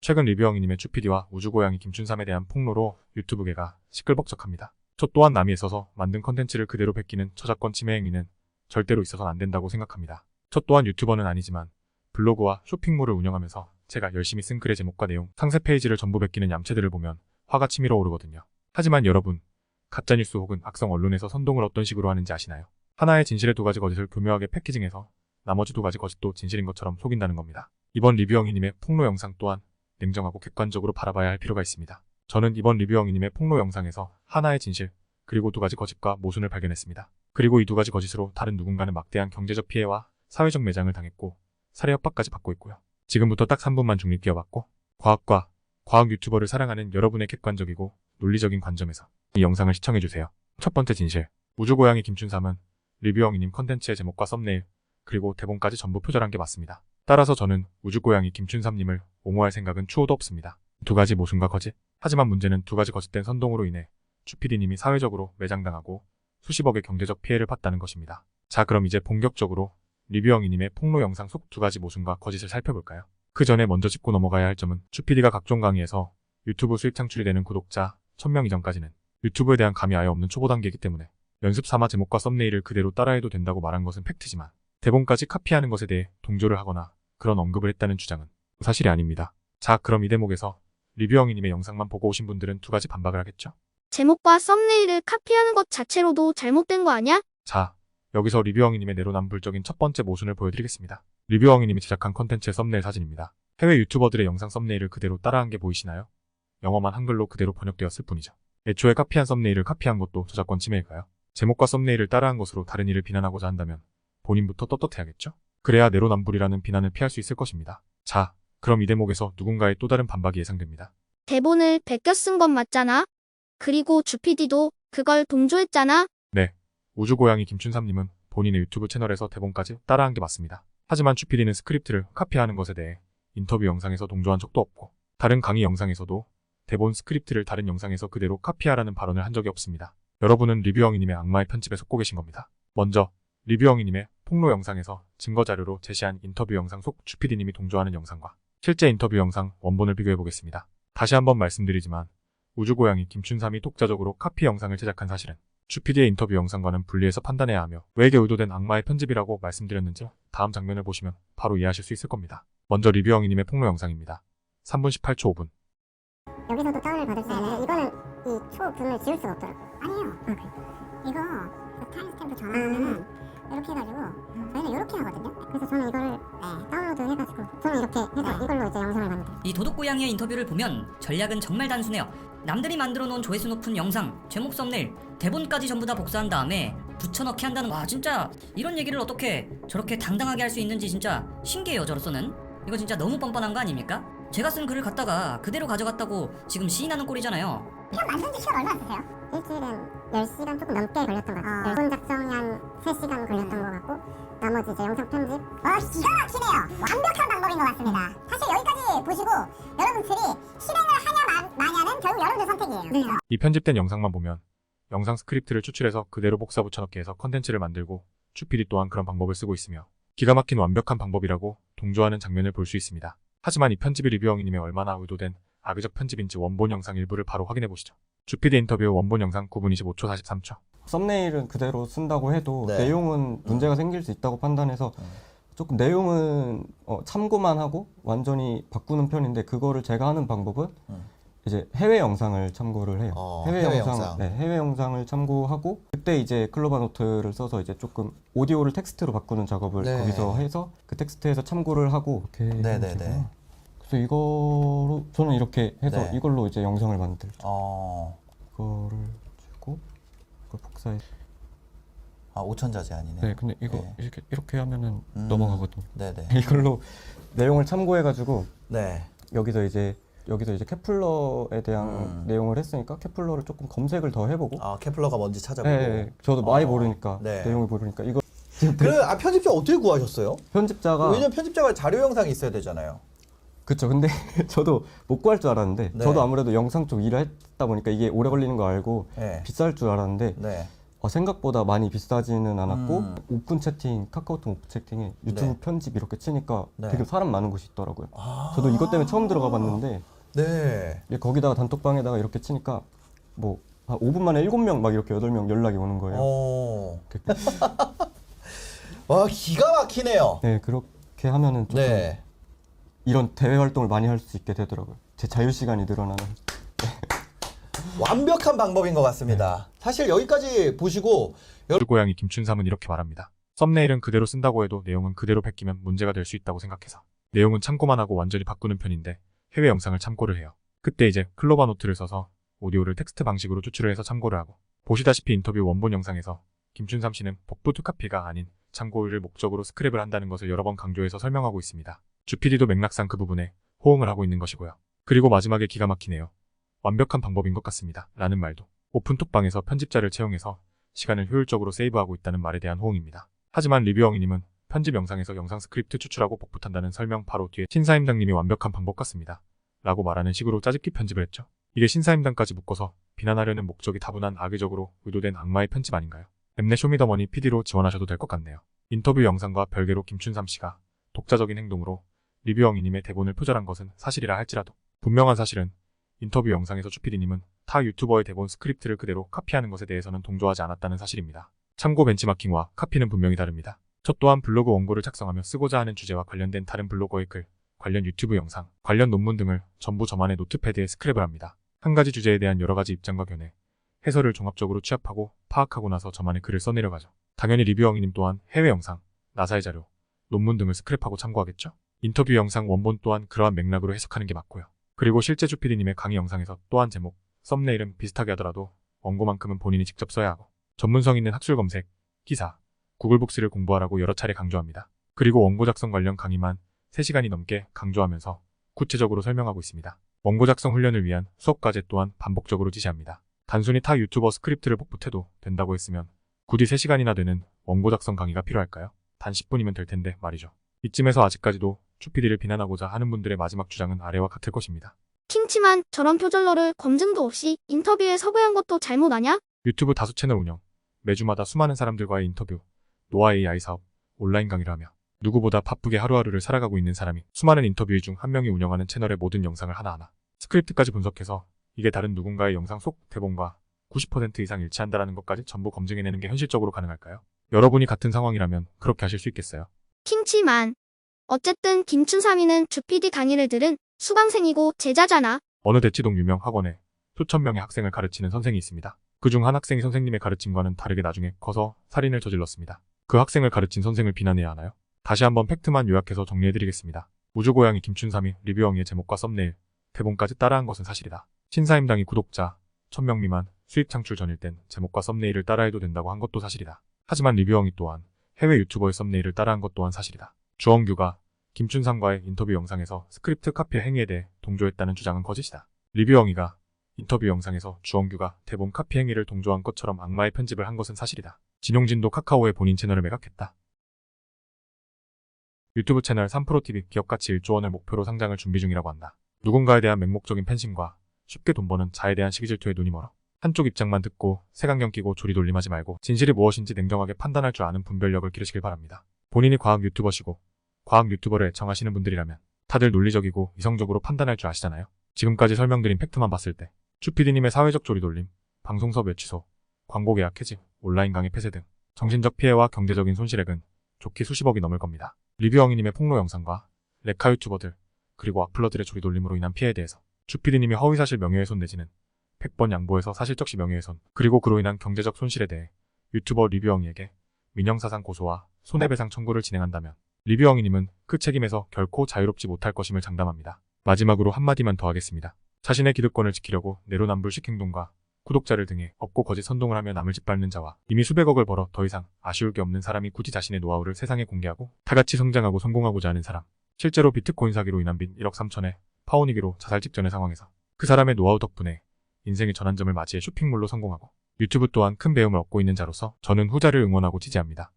최근 리뷰영희님의 쭈피디와 우주고양이 김춘삼에 대한 폭로로 유튜브계가 시끌벅적합니다. 저 또한 남이 있어서 만든 컨텐츠를 그대로 베끼는 저작권 침해 행위는 절대로 있어서는 안 된다고 생각합니다. 저 또한 유튜버는 아니지만 블로그와 쇼핑몰을 운영하면서 제가 열심히 쓴 글의 제목과 내용, 상세 페이지를 전부 베끼는 얌체들을 보면 화가 치밀어 오르거든요. 하지만 여러분, 가짜뉴스 혹은 악성 언론에서 선동을 어떤 식으로 하는지 아시나요? 하나의 진실의 두 가지 거짓을 교묘하게 패키징해서 나머지 두 가지 거짓도 진실인 것처럼 속인다는 겁니다. 이번 리뷰영희님의 폭로 영상 또한 냉정하고 객관적으로 바라봐야 할 필요가 있습니다. 저는 이번 리뷰영희님의 폭로 영상에서 하나의 진실, 그리고 두 가지 거짓과 모순을 발견했습니다. 그리고 이 두 가지 거짓으로 다른 누군가는 막대한 경제적 피해와 사회적 매장을 당했고 살해 협박까지 받고 있고요. 지금부터 딱 3분만 중립기어받고 과학과 과학 유튜버를 사랑하는 여러분의 객관적이고 논리적인 관점에서 이 영상을 시청해주세요. 첫 번째 진실, 우주고양이 김춘삼은 리뷰영희님 컨텐츠의 제목과 썸네일, 그리고 대본까지 전부 표절한 게 맞습니다. 따라서 저는 우주고양이 김춘삼님을 옹호할 생각은 추호도 없습니다. 두 가지 모순과 거짓. 하지만 문제는 두 가지 거짓된 선동으로 인해 쭈피디님이 사회적으로 매장당하고 수십억의 경제적 피해를 봤다는 것입니다. 자, 그럼 이제 본격적으로 리뷰영희님의 폭로 영상 속 두 가지 모순과 거짓을 살펴볼까요? 그 전에 먼저 짚고 넘어가야 할 점은 쭈피디가 각종 강의에서 유튜브 수익 창출이 되는 구독자 1000명 이전까지는 유튜브에 대한 감이 아예 없는 초보 단계이기 때문에 연습 삼아 제목과 썸네일을 그대로 따라해도 된다고 말한 것은 팩트지만 대본까지 카피하는 것에 대해 동조를 하거나 그런 언급을 했다는 주장은 사실이 아닙니다. 자, 그럼 이 대목에서 리뷰영희님의 영상만 보고 오신 분들은 두 가지 반박을 하겠죠? 제목과 썸네일을 카피하는 것 자체로도 잘못된 거 아니야? 자, 여기서 리뷰영희님의 내로남불적인 첫 번째 모순을 보여드리겠습니다. 리뷰영희님이 제작한 컨텐츠의 썸네일 사진입니다. 해외 유튜버들의 영상 썸네일을 그대로 따라한 게 보이시나요? 영어만 한글로 그대로 번역되었을 뿐이죠. 애초에 카피한 썸네일을 카피한 것도 저작권 침해일까요? 제목과 썸네일을 따라한 것으로 다른 이를 비난하고자 한다면 본인부터 떳떳해야겠죠? 그래야 내로남불이라는 비난을 피할 수 있을 것입니다. 자, 그럼 이 대목에서 누군가의 또 다른 반박이 예상됩니다. 대본을 베껴 쓴 건 맞잖아. 그리고 주PD도 그걸 동조했잖아. 네, 우주고양이 김춘삼님은 본인의 유튜브 채널에서 대본까지 따라한 게 맞습니다. 하지만 주PD는 스크립트를 카피하는 것에 대해 인터뷰 영상에서 동조한 적도 없고 다른 강의 영상에서도 대본 스크립트를 다른 영상에서 그대로 카피하라는 발언을 한 적이 없습니다. 여러분은 리뷰영희님의 악마의 편집에 속고 계신 겁니다. 먼저 리뷰영희님의 폭로 영상에서 증거자료로 제시한 인터뷰 영상 속 주PD님이 동조하는 영상과 실제 인터뷰 영상 원본을 비교해보겠습니다. 다시 한번 말씀드리지만 우주고양이 김춘삼이 독자적으로 카피 영상을 제작한 사실은 주PD의 인터뷰 영상과는 분리해서 판단해야 하며 왜에게 의도된 악마의 편집이라고 말씀드렸는지 다음 장면을 보시면 바로 이해하실 수 있을 겁니다. 먼저 리뷰영희님의 폭로 영상입니다. 3분 18초 5분. 여기서도 다운을 받을 수 있는데 이거는 이 초분을 지울 수가 없더라고요. 아니에요. 이거 타임스탬프 전화하면은 이렇게 해가지고 저희는 이렇게 하거든요. 그래서 저는 이거를 다운로드 해가지고 저는 이렇게 해서 이걸로 이제 영상을 만들어요. 이 도둑고양이의 인터뷰를 보면 전략은 정말 단순해요. 남들이 만들어 놓은 조회수 높은 영상, 제목 썸네일, 대본까지 전부 다 복사한 다음에 붙여넣기 한다는, 와 진짜 이런 얘기를 어떻게 저렇게 당당하게 할 수 있는지 진짜 신기해요. 저로서는 이거 진짜 너무 뻔뻔한 거 아닙니까? 제가 쓴 글을 갖다가 그대로 가져갔다고 지금 시인하는 꼴이잖아요. 이거 만든 지 시간 얼마나 쓰세요? 일주일은 10시간 조금 넘게 걸렸던 것 같아요. 대본 작성이 한 3시간 걸렸던 것 같고 나머지 이제 영상 편집. 기가 막히네요. 완벽한 방법인 것 같습니다. 사실 여기까지 보시고 여러분들이 실행을 하냐 마냐는 결국 여러분들 선택이에요. 이 편집된 영상만 보면 영상 스크립트를 추출해서 그대로 복사 붙여넣기 해서 컨텐츠를 만들고 주PD 또한 그런 방법을 쓰고 있으며 기가 막힌 완벽한 방법이라고 동조하는 장면을 볼 수 있습니다. 하지만 이 편집이 리뷰영희님의 얼마나 의도된 악의적 편집인지 원본 영상 일부를 바로 확인해보시죠. 주PD 인터뷰 원본 영상 9분 25초 43초. 썸네일은 그대로 쓴다고 해도 네. 내용은 문제가 생길 수 있다고 판단해서 조금 내용은 참고만 하고 완전히 바꾸는 편인데 그거를 제가 하는 방법은 이제 해외 영상을 참고를 해요. 해외 영상. 네, 해외 영상을 참고하고 그때 이제 클로바 노트를 써서 이제 조금 오디오를 텍스트로 바꾸는 작업을 네. 거기서 해서 그 텍스트에서 참고를 하고 이렇게 네네네. 되구나. 그래서 이거로 저는 이렇게 해서 네. 이걸로 이제 영상을 만들죠. 어. 이거를 주고 이걸 복사해. 아, 5천자재 아니네. 네, 근데 이거 네. 이렇게 하면은 넘어가거든요. 네네. 이걸로 내용을 참고해가지고 네. 여기서 이제 케플러에 대한 내용을 했으니까 케플러를 조금 검색을 더 해보고. 아, 케플러가 뭔지 찾아보고. 네, 저도 많이 모르니까 네. 내용을 모르니까 이거 편집자 어떻게 구하셨어요? 편집자가 왜냐면 편집자가 자료 영상이 있어야 되잖아요. 그쵸. 근데 저도 못 구할 줄 알았는데 네. 저도 아무래도 영상 쪽 일을 했다 보니까 이게 오래 걸리는 거 알고 네. 비쌀 줄 알았는데 네. 생각보다 많이 비싸지는 않았고 오픈 채팅, 카카오톡 오픈 채팅에 유튜브 네. 편집 이렇게 치니까 네. 되게 사람 많은 곳이 있더라고요. 아. 저도 이것 때문에 처음 들어가 봤는데 네. 거기다가 단톡방에다가 이렇게 치니까 뭐 한 5분 만에 7명 막 이렇게 8명 연락이 오는 거예요. 와, 기가 막히네요. 네, 그렇게 하면은 조금 네. 이런 대외 활동을 많이 할 수 있게 되더라고요. 제 자유 시간이 늘어나는. 완벽한 방법인 것 같습니다. 사실 여기까지 보시고 우주고양이 김춘삼은 이렇게 말합니다. 썸네일은 그대로 쓴다고 해도 내용은 그대로 베끼면 문제가 될 수 있다고 생각해서 내용은 참고만 하고 완전히 바꾸는 편인데 해외 영상을 참고를 해요. 그때 이제 클로바 노트를 써서 오디오를 텍스트 방식으로 추출을 해서 참고를 하고 보시다시피 인터뷰 원본 영상에서 김춘삼 씨는 복부 투카피가 아닌 참고를 목적으로 스크랩을 한다는 것을 여러 번 강조해서 설명하고 있습니다. 주PD도 맥락상 그 부분에 호응을 하고 있는 것이고요. 그리고 마지막에 기가 막히네요. 완벽한 방법인 것 같습니다. 라는 말도 오픈톡방에서 편집자를 채용해서 시간을 효율적으로 세이브하고 있다는 말에 대한 호응입니다. 하지만 리뷰엉이님은 편집 영상에서 영상 스크립트 추출하고 복붙한다는 설명 바로 뒤에 신사임당님이 완벽한 방법 같습니다. 라고 말하는 식으로 짜집기 편집을 했죠. 이게 신사임당까지 묶어서 비난하려는 목적이 다분한 악의적으로 의도된 악마의 편집 아닌가요? 엠넷 쇼미더머니 PD로 지원하셔도 될 것 같네요. 인터뷰 영상과 별개로 김춘삼 씨가 독자적인 행동으로 리뷰엉이님의 대본을 표절한 것은 사실이라 할지라도 분명한 사실은 인터뷰 영상에서 주PD님은 타 유튜버의 대본 스크립트를 그대로 카피하는 것에 대해서는 동조하지 않았다는 사실입니다. 참고 벤치마킹과 카피는 분명히 다릅니다. 저 또한 블로그 원고를 작성하며 쓰고자 하는 주제와 관련된 다른 블로거의 글, 관련 유튜브 영상, 관련 논문 등을 전부 저만의 노트패드에 스크랩을 합니다. 한 가지 주제에 대한 여러 가지 입장과 견해, 해설을 종합적으로 취합하고 파악하고 나서 저만의 글을 써내려가죠. 당연히 리뷰엉이님 또한 해외 영상, 나사의 자료, 논문 등을 스크랩하고 참고하겠죠. 인터뷰 영상 원본 또한 그러한 맥락으로 해석하는 게 맞고요. 그리고 실제 주PD님의 강의 영상에서 또한 제목, 썸네일은 비슷하게 하더라도 원고만큼은 본인이 직접 써야 하고 전문성 있는 학술 검색, 기사, 구글북스를 공부하라고 여러 차례 강조합니다. 그리고 원고 작성 관련 강의만 3시간이 넘게 강조하면서 구체적으로 설명하고 있습니다. 원고 작성 훈련을 위한 수업 과제 또한 반복적으로 지시합니다. 단순히 타 유튜버 스크립트를 복붙해도 된다고 했으면 굳이 3시간이나 되는 원고 작성 강의가 필요할까요? 단 10분이면 될 텐데 말이죠. 이쯤에서 아직까지도 주PD를 비난하고자 하는 분들의 마지막 주장은 아래와 같을 것입니다. 킹치만 저런 표절러를 검증도 없이 인터뷰에 섭외한 것도 잘못 아냐? 유튜브 다수 채널 운영, 매주마다 수많은 사람들과의 인터뷰, 노아 AI 사업, 온라인 강의를 하며 누구보다 바쁘게 하루하루를 살아가고 있는 사람이 수많은 인터뷰 중 한 명이 운영하는 채널의 모든 영상을 하나하나 스크립트까지 분석해서 이게 다른 누군가의 영상 속 대본과 90% 이상 일치한다는 것까지 전부 검증해내는 게 현실적으로 가능할까요? 여러분이 같은 상황이라면 그렇게 하실 수 있겠어요? 킹치만. 어쨌든 김춘삼이는 주PD 강의를 들은 수강생이고 제자잖아. 어느 대치동 유명 학원에 수천 명의 학생을 가르치는 선생이 있습니다. 그중 한 학생이 선생님의 가르침과는 다르게 나중에 커서 살인을 저질렀습니다. 그 학생을 가르친 선생을 비난해야 하나요? 다시 한번 팩트만 요약해서 정리해드리겠습니다. 우주고양이 김춘삼이 리뷰엉이의 제목과 썸네일, 대본까지 따라한 것은 사실이다. 신사임당이 구독자 1000명 미만 수익 창출 전일 땐 제목과 썸네일을 따라해도 된다고 한 것도 사실이다. 하지만 리뷰엉이 또한 해외 유튜버의 썸네일을 따라한 것 또한 사실이다. 주엉규가 김춘삼과의 인터뷰 영상에서 스크립트 카피 행위에 대해 동조했다는 주장은 거짓이다. 리뷰엉이가 인터뷰 영상에서 주엉규가 대본 카피 행위를 동조한 것처럼 악마의 편집을 한 것은 사실이다. 진용진도 카카오의 본인 채널을 매각했다. 유튜브 채널 3프로TV 기업가치 1조 원을 목표로 상장을 준비 중이라고 한다. 누군가에 대한 맹목적인 팬심과 쉽게 돈 버는 자에 대한 시기질투에 눈이 멀어 한쪽 입장만 듣고 색안경 끼고 조리돌림하지 말고 진실이 무엇인지 냉정하게 판단할 줄 아는 분별력을 기르시길 바랍니다. 본인이 과학 유튜버시고 과학 유튜버를 애청하시는 분들이라면 다들 논리적이고 이성적으로 판단할 줄 아시잖아요. 지금까지 설명드린 팩트만 봤을 때 주PD님의 사회적 조리돌림, 방송섭 외 취소, 광고 계약 해지, 온라인 강의 폐쇄 등 정신적 피해와 경제적인 손실액은 좋게 수십억이 넘을 겁니다. 리뷰엉이님의 폭로 영상과 레카 유튜버들 그리고 악플러들의 조리돌림으로 인한 피해에 대해서 주PD님이 허위사실 명예훼손 내지는 100번 양보해서 사실적시 명예훼손 그리고 그로 인한 경제적 손실에 대해 유튜버 리뷰엉이에게 민형사상 고소와 손해배상 청구를 진행한다면 리뷰엉이님은 그 책임에서 결코 자유롭지 못할 것임을 장담합니다. 마지막으로 한마디만 더 하겠습니다. 자신의 기득권을 지키려고 내로남불식 행동과 구독자를 등에 업고 거짓 선동을 하며 남을 짓밟는 자와 이미 수백억을 벌어 더 이상 아쉬울 게 없는 사람이 굳이 자신의 노하우를 세상에 공개하고 다같이 성장하고 성공하고자 하는 사람, 실제로 비트코인 사기로 인한 빚 1억 3천에 파혼위기로 자살 직전의 상황에서 그 사람의 노하우 덕분에 인생의 전환점을 맞이해 쇼핑몰로 성공하고 유튜브 또한 큰 배움을 얻고 있는 자로서 저는 후자를 응원하고 지지합니다.